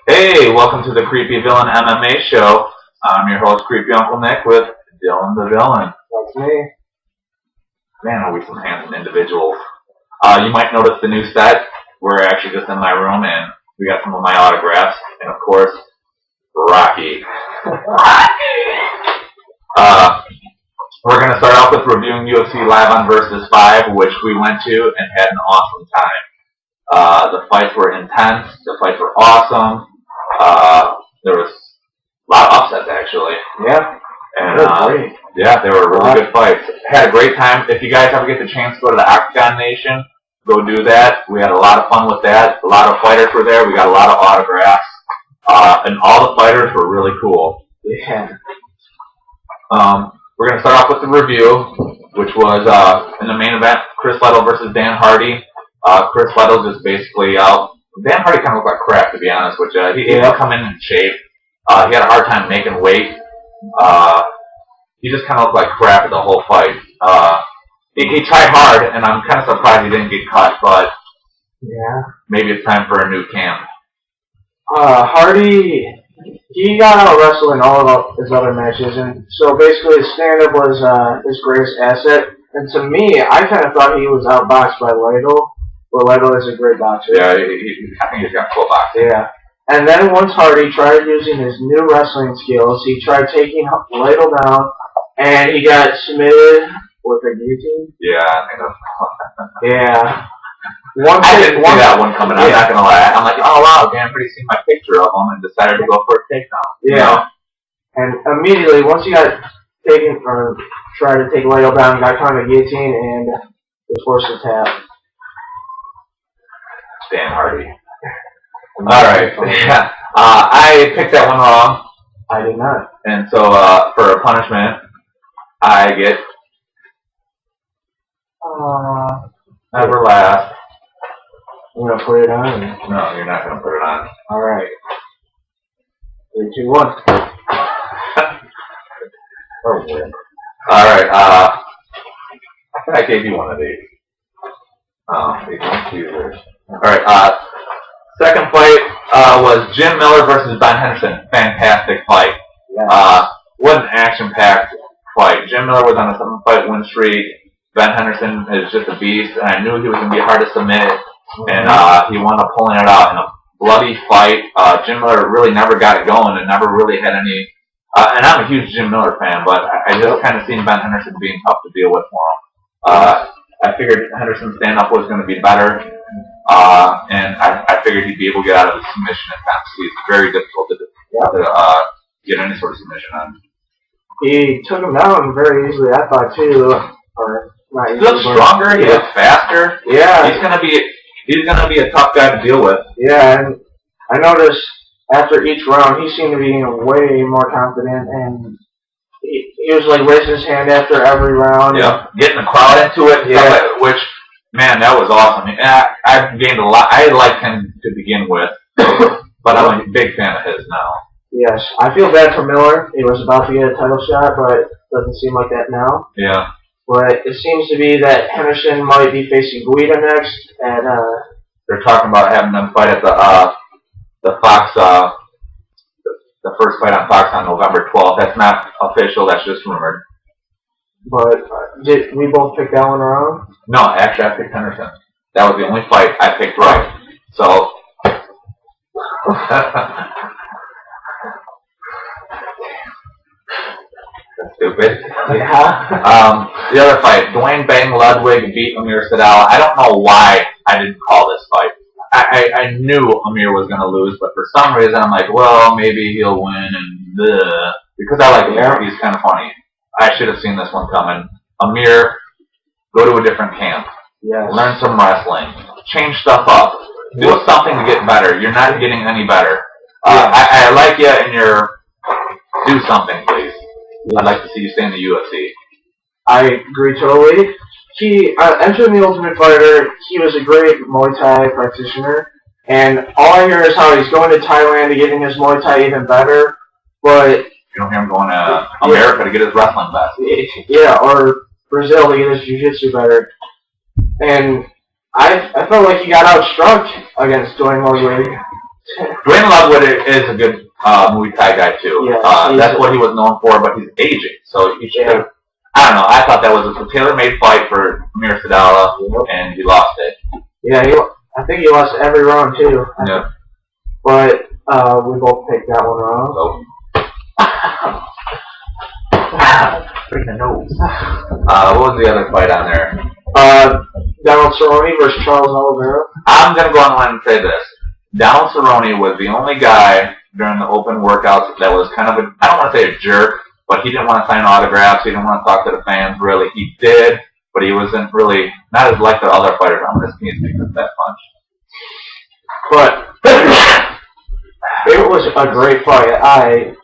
Hey, welcome to the Creepy Villain MMA show. I'm your host, Creepy Uncle Nick, with Dylan the Villain. That's me. Man, are we some handsome individuals. You might notice the new set. We're actually just in my room, and we got some of my autographs, and of course, Rocky. We're going to start off with reviewing UFC Live on Versus 5, which we went to and had an awesome time. The fights were intense. The fights were awesome. There was a lot of upsets, actually. Yeah. And yeah, they were really good fights. Had a great time. If you guys ever get the chance to go to the Octagon Nation, go do that. We had a lot of fun with that. A lot of fighters were there. We got a lot of autographs. And all the fighters were really cool. Yeah. We're going to start off with the review, which was in the main event, Chris Lytle versus Dan Hardy. Chris Lytle just basically out. Dan Hardy kind of looked like crap, to be honest with you. He didn't come in shape. He had a hard time making weight. He just kind of looked like crap the whole fight. He tried hard, and I'm kind of surprised he didn't get cut, but yeah, maybe it's time for a new camp. Hardy, he got out wrestling all of his other matches, and so basically his stand-up was his greatest asset. And to me, I kind of thought he was outboxed by Lytle. Well, Lytle is a great boxer. Yeah, I think he's got full boxing. Yeah. And then once Hardy tried using his new wrestling skills, he tried taking Lytle down, and he got submitted with a guillotine. Yeah, I think that's yeah. I didn't see that one coming. I'm not gonna lie. I'm like, oh wow, Dan Hardy seen my picture of him and decided to go for a takedown. Yeah. You know? And immediately, once he got taken or tried to take Lytle down, got caught in a guillotine and was forced to tap. Dan Hardy. Alright. Yeah. I picked that one wrong. I did not. And so, for a punishment, I get never last. I'm going to put it on. No, you're not going to put it on. Alright. 3, 2, 1. Or win. Alright, I think I gave you one of these. These ones users. Alright, second fight was Jim Miller versus Ben Henderson. Fantastic fight. Yeah. What an action-packed fight. Jim Miller was on a 7-fight win streak. Ben Henderson is just a beast, and I knew he was going to be hard to submit, and he wound up pulling it out in a bloody fight. Jim Miller really never got it going and never really had any, and I'm a huge Jim Miller fan, but I just kind of seen Ben Henderson being tough to deal with for him. I figured Henderson's stand-up was going to be better, and I figured he'd be able to get out of the submission attempts. He's very difficult to get any sort of submission on. He took him down very easily, I thought, too. Or not he looks stronger. He looks faster. Yeah. He's gonna be a tough guy to deal with. Yeah, and I noticed after each round, he seemed to be way more confident, and he was like raising his hand after every round. Yeah, getting the crowd into it. Yeah. Which, man, that was awesome. I've gained a lot. I liked him to begin with, but I'm a big fan of his now. Yes, I feel bad for Miller. He was about to get a title shot, but it doesn't seem like that now. Yeah. But it seems to be that Henderson might be facing Guida next, and they're talking about having them fight at the Fox, the first fight on Fox on November 12th. That's not official. That's just rumored. But did we both pick that one wrong? No, actually, I picked Henderson. That was the only fight I picked right. So. That's stupid. Yeah. The other fight, Dwayne Bang Ludwig beat Amir Sadal. I don't know why I didn't call this fight. I knew Amir was going to lose, but for some reason I'm like, well, maybe he'll win, and because I like Amir, he's kind of funny. I should have seen this one coming. Amir, go to a different camp. Yes. Learn some wrestling. Change stuff up. Do something to get better. You're not getting any better. I like you, and do something, please. I'd like to see you stay in the UFC. I agree totally. He entered the Ultimate Fighter. He was a great Muay Thai practitioner, and all I hear is how he's going to Thailand to getting his Muay Thai even better. But you don't hear him going to America to get his wrestling best. Yeah, or Brazil to get his jiu-jitsu better. And I felt like he got outstruck against Dwayne Ludwig. Dwayne Lovewood is a good Muay Thai guy too. Yeah, that's what he was known for, but he's aging, so he should have. I don't know. I thought that was a tailor-made fight for Amir Sadala, and he lost it. Yeah, I think he lost every round too. Yeah. But we both picked that one wrong. Freaking nose. What was the other fight on there? Donald Cerrone versus Charles Oliveira. I'm gonna go on the line and say this. Donald Cerrone was the only guy during the open workouts that was kind of I don't want to say a jerk, but he didn't want to sign autographs. He didn't want to talk to the fans. Really, he did, but he wasn't really not as like the other fighters. I'm gonna sneeze because of that punch. But it was a great fight.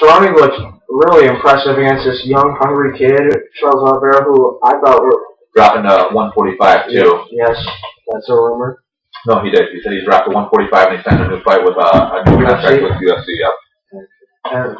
Cerrone looked really impressive against this young, hungry kid, Charles Oliveira, who I thought were dropping to 145 too. Yes, that's a rumor. No, he did. He said he dropped to 145 and he signed a new fight with a new contract with UFC. Yep. And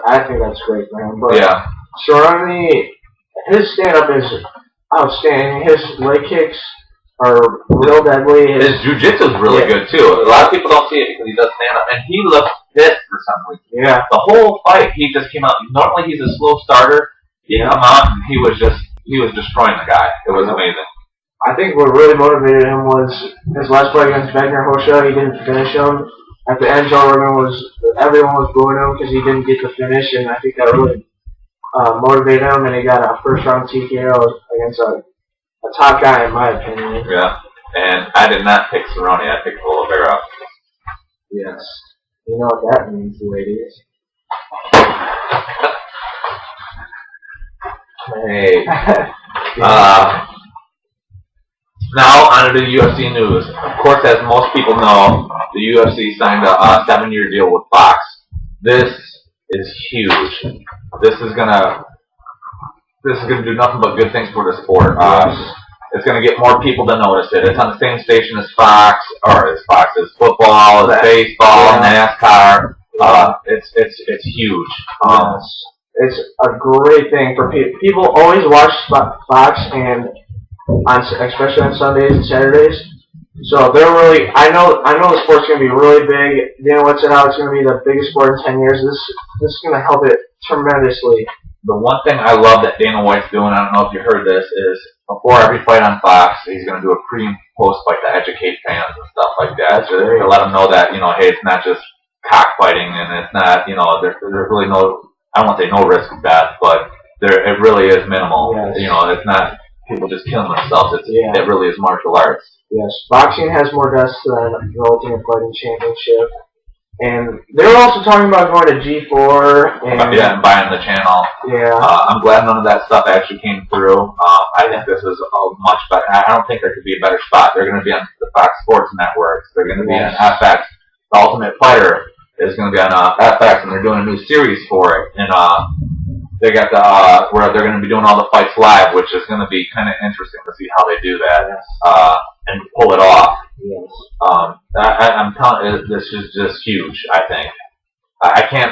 I think that's great for him. But yeah. Cerrone, his stand-up is outstanding. His leg kicks are real deadly. His jiu-jitsu is really good too. A lot of people don't see it because he does stand-up, and he looks pissed for some reason. Yeah. The whole fight, he just came out. Normally, he's a slow starter. He come out and he was destroying the guy. It was amazing. I think what really motivated him was his last fight against Wagner Hosha. He didn't finish him. At the end, everyone was booing him because he didn't get the finish, and I think that really motivated him. And he got a first-round TKO against a top guy, in my opinion. Yeah, and I did not pick Cerrone. I picked Oliveira. Yes, you know what that means, ladies. Hey. Now, on to the UFC news. Of course, as most people know, the UFC signed a 7-year deal with Fox. This is huge. This is gonna do nothing but good things for the sport. It's gonna get more people to notice it. It's on the same station as Fox, or as Fox as football, as baseball, NASCAR. It's huge. It's a great thing for people. People always watch Fox, and especially on Sundays and Saturdays. So they're really. I know the sport's gonna be really big. Dana White said how it's gonna be the biggest sport in 10 years. This is gonna help it tremendously. The one thing I love that Dana White's doing, I don't know if you heard this, is before every fight on Fox, he's gonna do a pre and post fight to educate fans and stuff like that. So to let them know that hey, it's not just cockfighting, and it's not there's really no. I don't want to say no risk of that, but it really is minimal. Yes. It's not people just killing themselves. It really is martial arts. Yes, boxing has more deaths than the Ultimate Fighting Championship. And they were also talking about going to G4 and buying the channel. Yeah. I'm glad none of that stuff actually came through. I think this is a much better. I don't think there could be a better spot. They're going to be on the Fox Sports Networks. They're going to be on FX. The Ultimate Fighter is going to be on FX, and they're doing a new series for it. And they got where they're going to be doing all the fights live, which is going to be kind of interesting to see how they do that and pull it off. Yes. I'm telling you, this is just huge. I think I can't.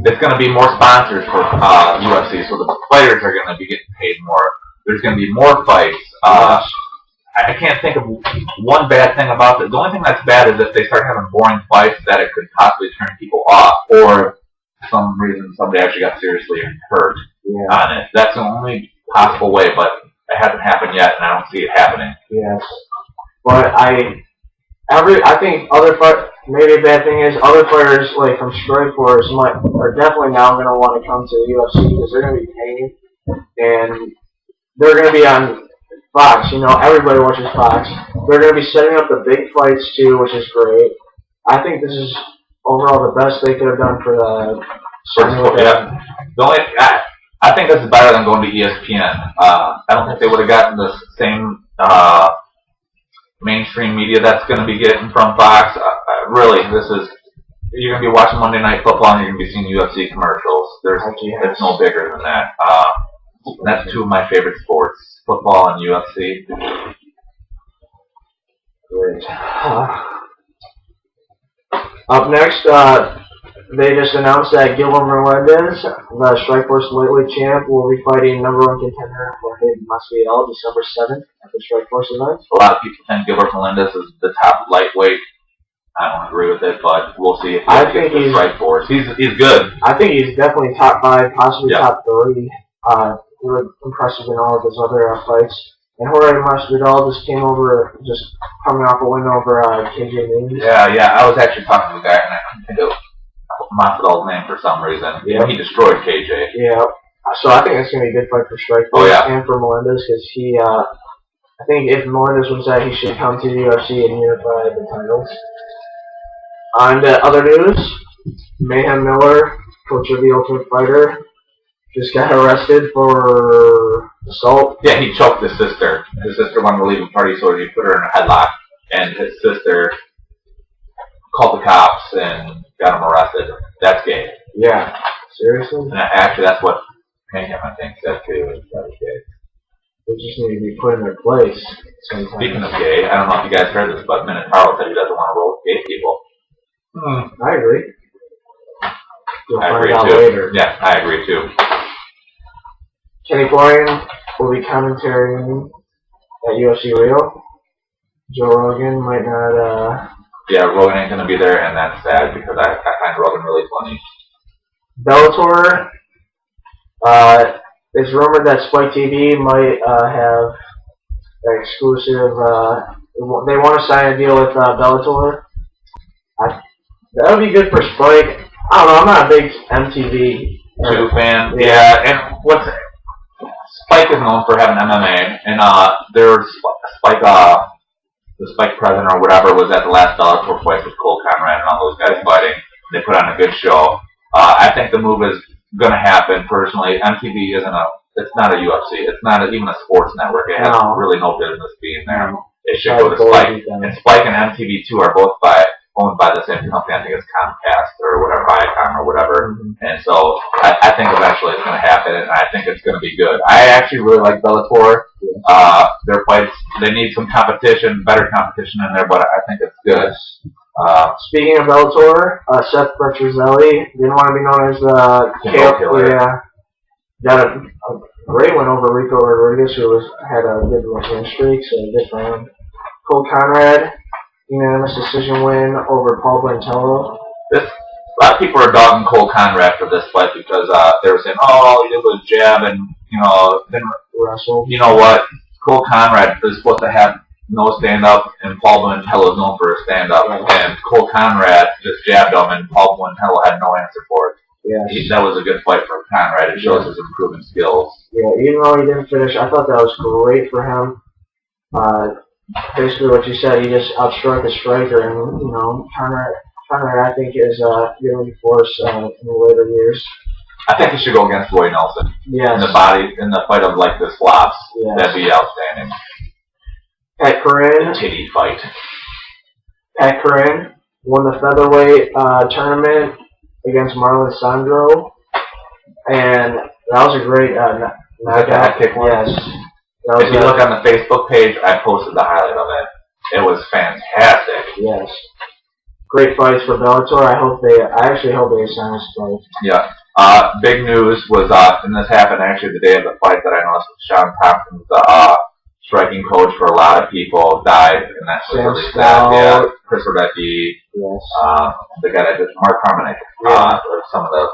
It's going to be more sponsors for UFC, so the players are going to be getting paid more. There's going to be more fights. I can't think of one bad thing about it. The only thing that's bad is if they start having boring fights, that it could possibly turn people off, or for some reason somebody actually got seriously hurt on it. That's the only possible way, but it hasn't happened yet, and I don't see it happening. Yes, but I think other maybe a bad thing is other fighters like from Strikeforce are definitely now going to want to come to the UFC because they're going to be paying, and they're going to be on Fox. Everybody watches Fox. They're going to be setting up the big fights too, which is great. I think this is overall the best they could have done for the. The only I think this is better than going to ESPN. I don't think they would have gotten the same mainstream media that's going to be getting from Fox. Really, you're going to be watching Monday Night Football and you're going to be seeing UFC commercials. It's no bigger than that. That's two of my favorite sports, football and UFC. Great. Up next, they just announced that Gilbert Melendez, the Strikeforce lightweight champ, will be fighting #1 contender Jorge Masvidal December 7th at the Strikeforce event. A lot of people think Gilbert Melendez is the top lightweight. I don't agree with it, but we'll see if I he think gets the he's- strike force. He's good. I think he's definitely top 5, possibly Yeah. top 3. He was impressive in all of his other fights. And Jorge Masvidal just came over, just coming off a win over KJ Mings. Yeah. I was actually talking to the guy, and I couldn't think of Masvidal's name for some reason. Yeah. He destroyed KJ. Yeah. So I think it's going to be a good fight for Strikeforce and for Melendez, because he, I think if Melendez wins that, he should come to the UFC and unify the titles. On to other news, Mayhem Miller, coach of the Ultimate Fighter, just got arrested for assault. Yeah, he choked his sister. His sister wanted to leave a party, so he put her in a headlock, and his sister called the cops and got him arrested. That's gay. Yeah. Seriously? And actually, that's what Mayhem, I think, said too. That was gay. They just need to be put in their place. Sometimes. Speaking of gay, I don't know if you guys heard this, but Minotauro said he doesn't want to roll with gay people. I agree. You'll I find agree out too. later. Yeah, I agree too. Kenny Florian will be commentating at UFC Rio. Joe Rogan might not, Yeah, Rogan ain't gonna be there, and that's sad because I find Rogan really funny. Bellator, it's rumored that Spike TV might have an exclusive, they want to sign a deal with Bellator. That would be good for Spike. I don't know, I'm not a big MTV Fan. Yeah, and Spike is known for having MMA, and there's Spike, the Spike president or whatever was at the last Bellator fight with Cole Conrad and all those guys fighting. They put on a good show. I think the move is going to happen. Personally, MTV it's not a UFC. It's not even a sports network. It has really no business being there. It should go to Spike. And Spike and MTV too are both owned by the same company. I think it's Comcast or whatever, Viacom or whatever. And so I think eventually it's going to happen, and I think it's going to be good. I actually really like Bellator. Their fights, they need some competition, better competition in there, but I think it's good. Speaking of Bellator, Seth Petrozelli didn't want to be known as the KO killer. Yeah, got a great win over Rico Rodriguez, who had a good win streak, so good for him. Cole Conrad, unanimous decision win over Paul Brentello. A lot of people are dogging Cole Conrad for this fight because they were saying, all he did was jab and, then Wrestle. You know what? Cole Conrad is supposed to have no stand-up, and Paul Brentello is known for his stand-up. And Cole Conrad just jabbed him, and Paul Brentello had no answer for it. Yeah. That was a good fight for Conrad. It shows his improving skills. Yeah, even though he didn't finish, I thought that was great for him. Basically what you said, he just outstruck the striker, and, Conrad I think is going to be forced in the later years. I think he should go against Roy Nelson. Yes. In the fight of like the slops. Yes. That'd be outstanding. Pat Curran. Titty fight. Pat Curran won the featherweight tournament against Marlon Sandro, and that was a great knockout. Kick one? Yes. If you look on the Facebook page, I posted the highlight of it. It was fantastic. Yes. Great fights for Bellator. I actually hope they sign this fight. Yeah. Big news was, and this happened actually the day of the fight that I noticed with Sean Thompson, the striking coach for a lot of people, died, and that's really sad. Yeah. Chris Radecki. Yes. The guy that did Mark Harmonic. Or some of the.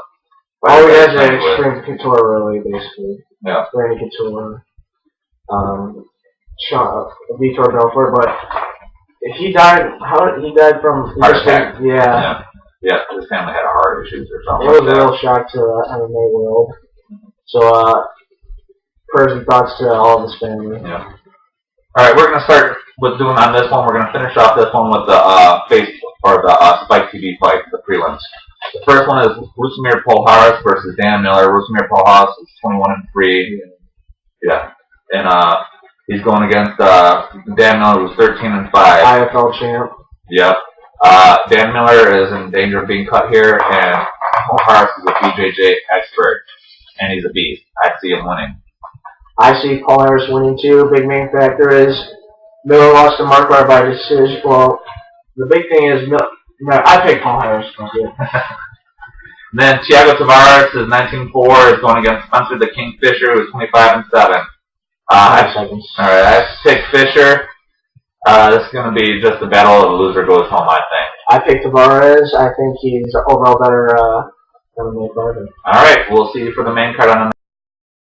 All the guys are Extreme Couture, really, basically. Yeah. Randy Couture. Vitor Belfort, but he died. He died from heart attack. Yeah. Yeah, his family had a heart issues or something. It was a real shock to the MMA world. So, prayers and thoughts to all of his family. Yeah. All right, we're gonna start with doing on this one. We're gonna finish off this one with the Spike TV fight, the prelims. The first one is Rusumir Pujols versus Dan Miller. Rusumir Pujols is 21-3. Yeah, and he's going against Dan Miller, who's 13-5. IFL champ. Yep. Dan Miller is in danger of being cut here, and Pujols is a BJJ expert, and he's a beast. I see him winning. I see Paul Harris winning too. Big main factor is Miller lost to Marquardt by decision. Well, the big thing is I pick Paul Harris. Then Thiago Tavares is 19-4, is going against Spencer the Kingfisher, who's 25-7. 5 seconds. All right, I pick Fisher. This is going to be just the battle of the loser goes home, I think. I picked Tavares. I think he's overall better MMA fighter. All right, we'll see you for the main card on